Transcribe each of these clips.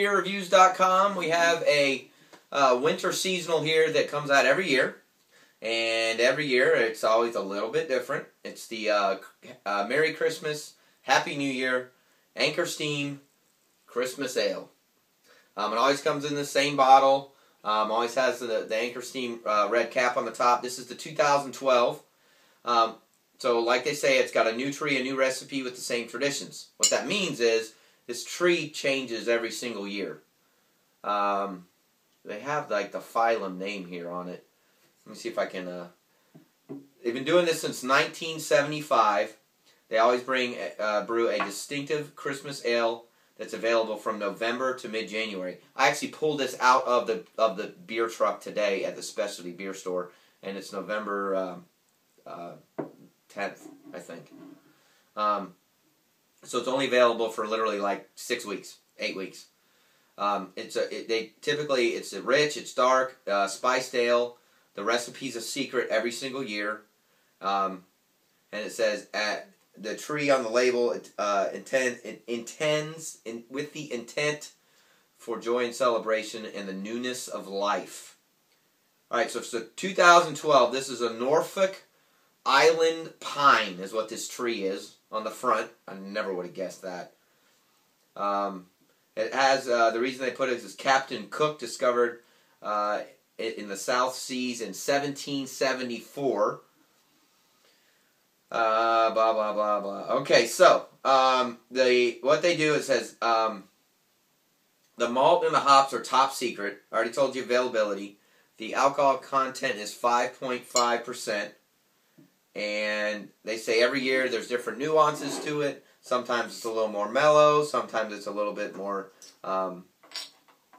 Beerreviews.com. We have a winter seasonal here that comes out every year, and every year it's always a little bit different. It's the Merry Christmas, Happy New Year, Anchor Steam Christmas Ale. It always comes in the same bottle. Always has the Anchor Steam red cap on the top. This is the 2012. So like they say, it's got a new tree, a new recipe with the same traditions. What that means is this tree changes every single year. They have like the phylum name here on it. Let me see if I can... They've been doing this since 1975. They always brew a distinctive Christmas ale that's available from November to mid-January. I actually pulled this out of the beer truck today at the specialty beer store, and it's November 10th, I think. So it's only available for literally like 6 weeks, 8 weeks. It's rich, it's dark, spiced ale. The recipe's a secret every single year, and it says the tree on the label intends with the intent for joy and celebration and the newness of life. All right, so it's the 2012. This is a Norfolk Island pine, is what this tree is on the front. I never would have guessed that. It has the reason they put it is Captain Cook discovered in the South Seas in 1774. Blah blah blah blah. Okay, so what they do, it says the malt and the hops are top secret. I already told you availability. The alcohol content is 5.5%. And they say every year there's different nuances to it. Sometimes it's a little more mellow. Sometimes it's a little bit more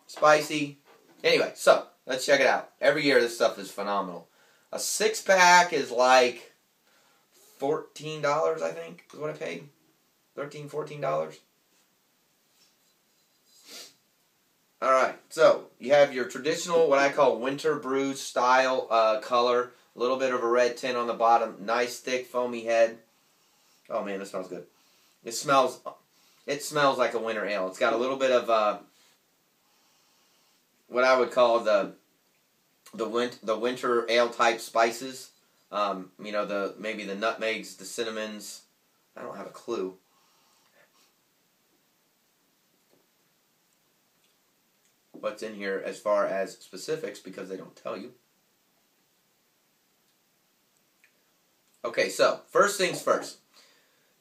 spicy. Anyway, so let's check it out. Every year this stuff is phenomenal. A 6-pack is like $14, I think, is what I paid. $13, $14. Alright, so you have your traditional, what I call winter brew style color. A little bit of a red tint on the bottom. Nice, thick, foamy head. Oh, man, this smells good. It smells like a winter ale. It's got a little bit of what I would call the winter ale type spices. You know, maybe the nutmegs, the cinnamons. I don't have a clue. What's in here as far as specifics, because they don't tell you. Okay, so, first things first.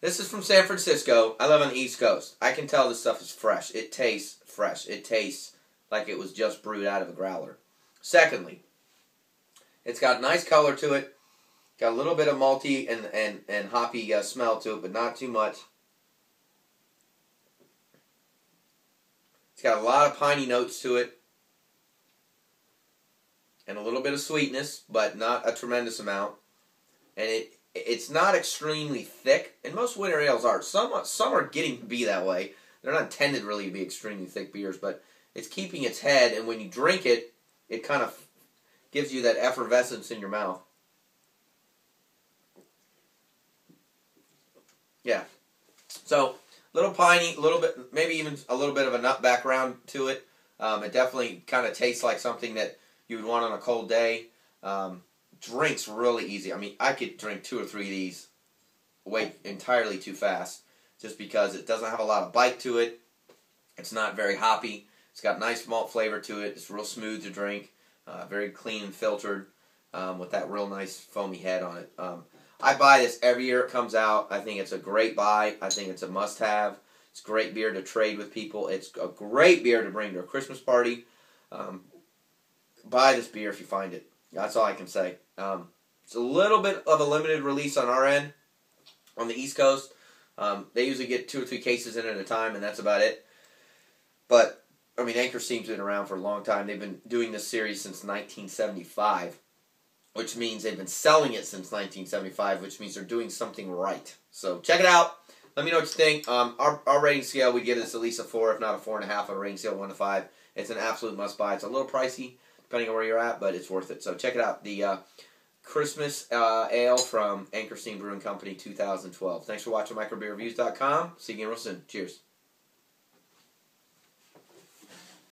This is from San Francisco. I live on the East Coast. I can tell this stuff is fresh. It tastes fresh. It tastes like it was just brewed out of a growler. Secondly, it's got nice color to it. Got a little bit of malty and hoppy smell to it, but not too much. It's got a lot of piney notes to it. And a little bit of sweetness, but not a tremendous amount. And it's not extremely thick, and most winter ales are. Some are getting to be that way. They're not intended really to be extremely thick beers, but it's keeping its head, and when you drink it, it kind of gives you that effervescence in your mouth. Yeah. So, little piney, little bit, maybe even a little bit of a nut background to it. It definitely kind of tastes like something that you would want on a cold day. Drinks really easy. I mean, I could drink 2 or 3 of these way entirely too fast, just because it doesn't have a lot of bite to it. It's not very hoppy. It's got nice malt flavor to it. It's real smooth to drink, very clean and filtered, with that real nice foamy head on it. I buy this every year it comes out. I think it's a great buy. I think it's a must-have. It's great beer to trade with people. It's a great beer to bring to a Christmas party. Buy this beer if you find it. That's all I can say. It's a little bit of a limited release on our end, on the East Coast. They usually get 2 or 3 cases in at a time, and that's about it. But, I mean, Anchor Steam's been around for a long time. They've been doing this series since 1975, which means they've been selling it since 1975, which means they're doing something right. So, check it out. Let me know what you think. Our rating scale, we give this at least a 4, if not a 4.5 on a rating scale of 1 to 5. It's an absolute must-buy. It's a little pricey, depending on where you're at, but it's worth it. So check it out. The Christmas Ale from Anchor Steam Brewing Company 2012. Thanks for watching microbeerreviews.com. See you again real soon. Cheers.